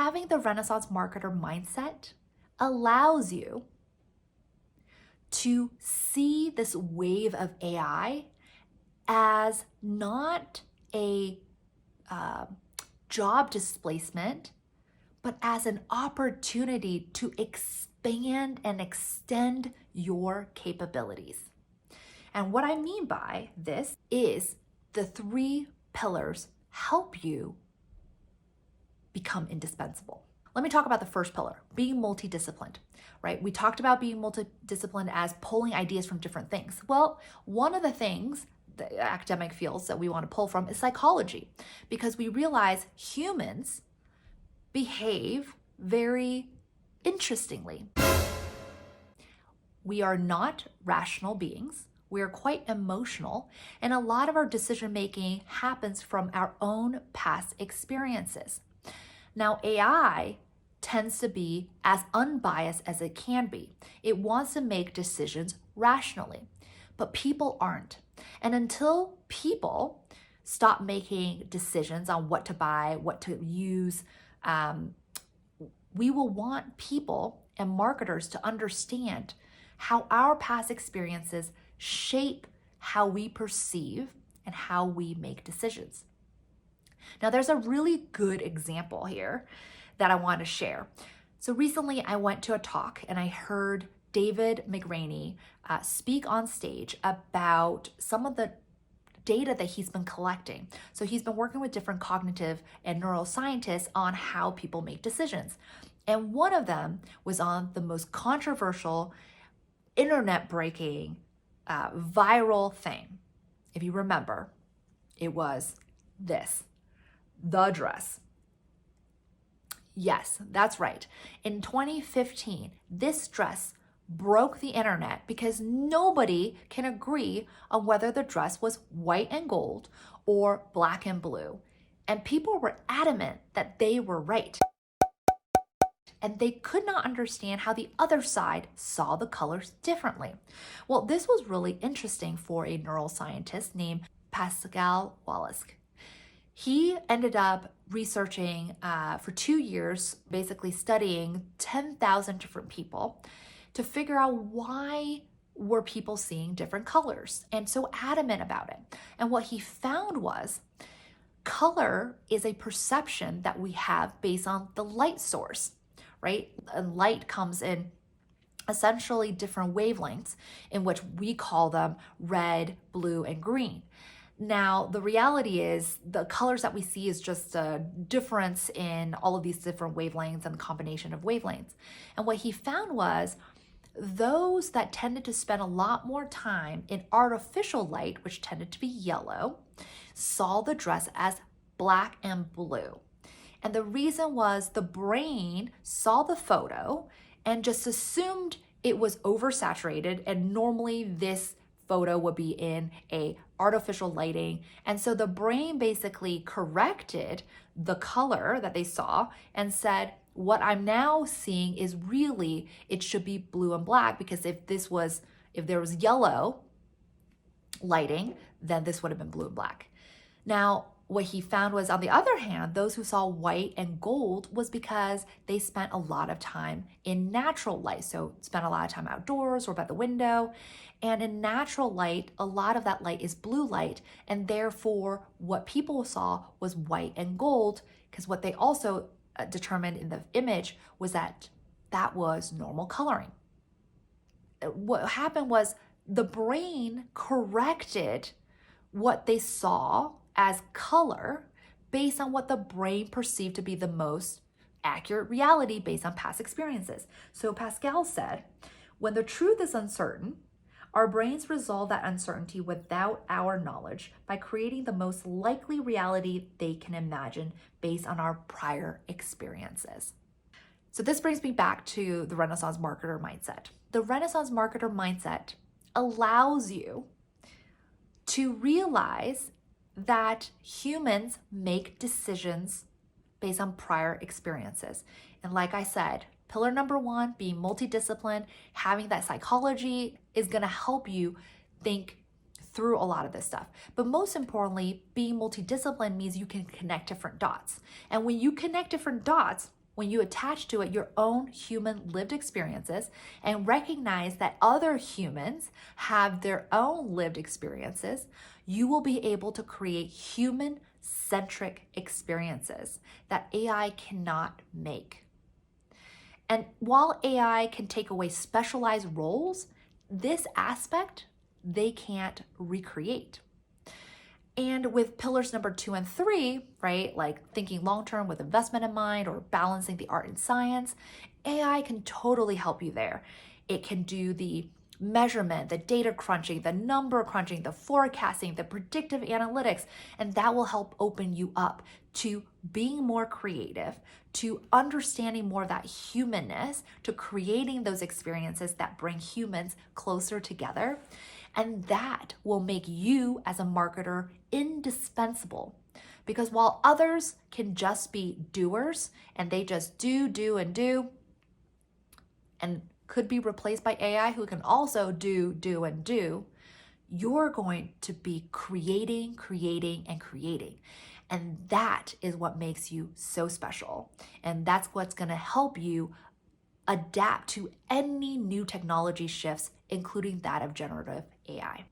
having the Renaissance marketer mindset allows you to see this wave of AI as not a job displacement, but as an opportunity to expand and extend your capabilities. And what I mean by this is the 3 pillars help you become indispensable. Let me talk about the first pillar, being multidisciplined, right? We talked about being multidisciplined as pulling ideas from different things. Well, one of the things, the academic fields that we want to pull from is psychology, because we realize humans behave very interestingly. We are not rational beings. We are quite emotional, and a lot of our decision-making happens from our own past experiences. Now, AI tends to be as unbiased as it can be. It wants to make decisions rationally, but people aren't. And until people stop making decisions on what to buy, what to use, we will want people and marketers to understand how our past experiences shape how we perceive and how we make decisions. Now, there's a really good example here that I want to share. So recently I went to a talk and I heard David McRaney speak on stage about some of the data that he's been collecting. So he's been working with different cognitive and neuroscientists on how people make decisions. And one of them was on the most controversial, internet-breaking, viral thing. If you remember, it was this, the dress. Yes, that's right. In 2015, this dress broke the internet because nobody can agree on whether the dress was white and gold or black and blue. And people were adamant that they were right. And they could not understand how the other side saw the colors differently. Well, this was really interesting for a neuroscientist named Pascal Wallace. He ended up researching for 2 years, basically studying 10,000 different people to figure out why were people seeing different colors and so adamant about it. And what he found was color is a perception that we have based on the light source, right? And light comes in essentially different wavelengths in which we call them red, blue, and green. Now, the reality is the colors that we see is just a difference in all of these different wavelengths and the combination of wavelengths. And what he found was those that tended to spend a lot more time in artificial light, which tended to be yellow, saw the dress as black and blue. And the reason was the brain saw the photo and just assumed it was oversaturated, and normally this photo would be in a artificial lighting. And so the brain basically corrected the color that they saw and said, what I'm now seeing is really, it should be blue and black, because if there was yellow lighting, then this would have been blue and black. Now, what he found was, on the other hand, those who saw white and gold was because they spent a lot of time in natural light. So spent a lot of time outdoors or by the window. And in natural light, a lot of that light is blue light. And therefore, what people saw was white and gold, because what they also determined in the image was that that was normal coloring. What happened was the brain corrected what they saw as color based on what the brain perceived to be the most accurate reality based on past experiences. So Pascal said, when the truth is uncertain, our brains resolve that uncertainty without our knowledge by creating the most likely reality they can imagine based on our prior experiences. So this brings me back to the Renaissance marketer mindset. The Renaissance marketer mindset allows you to realize that humans make decisions based on prior experiences. And like I said, pillar number 1, being multidisciplined, having that psychology is going to help you think through a lot of this stuff. But most importantly, being multidisciplined means you can connect different dots. And when you connect different dots, when you attach to it your own human lived experiences and recognize that other humans have their own lived experiences, you will be able to create human-centric experiences that AI cannot make. And while AI can take away specialized roles, this aspect they can't recreate. And with pillars number 2 and 3, right, like thinking long term with investment in mind or balancing the art and science, AI can totally help you there. It can do the measurement, the data crunching, the number crunching, the forecasting, the predictive analytics, and that will help open you up to being more creative, to understanding more of that humanness, to creating those experiences that bring humans closer together. And that will make you as a marketer indispensable. Because while others can just be doers and they just do, and could be replaced by AI who can also do, you're going to be creating. And that is what makes you so special. And that's what's going to help you adapt to any new technology shifts, including that of generative AI.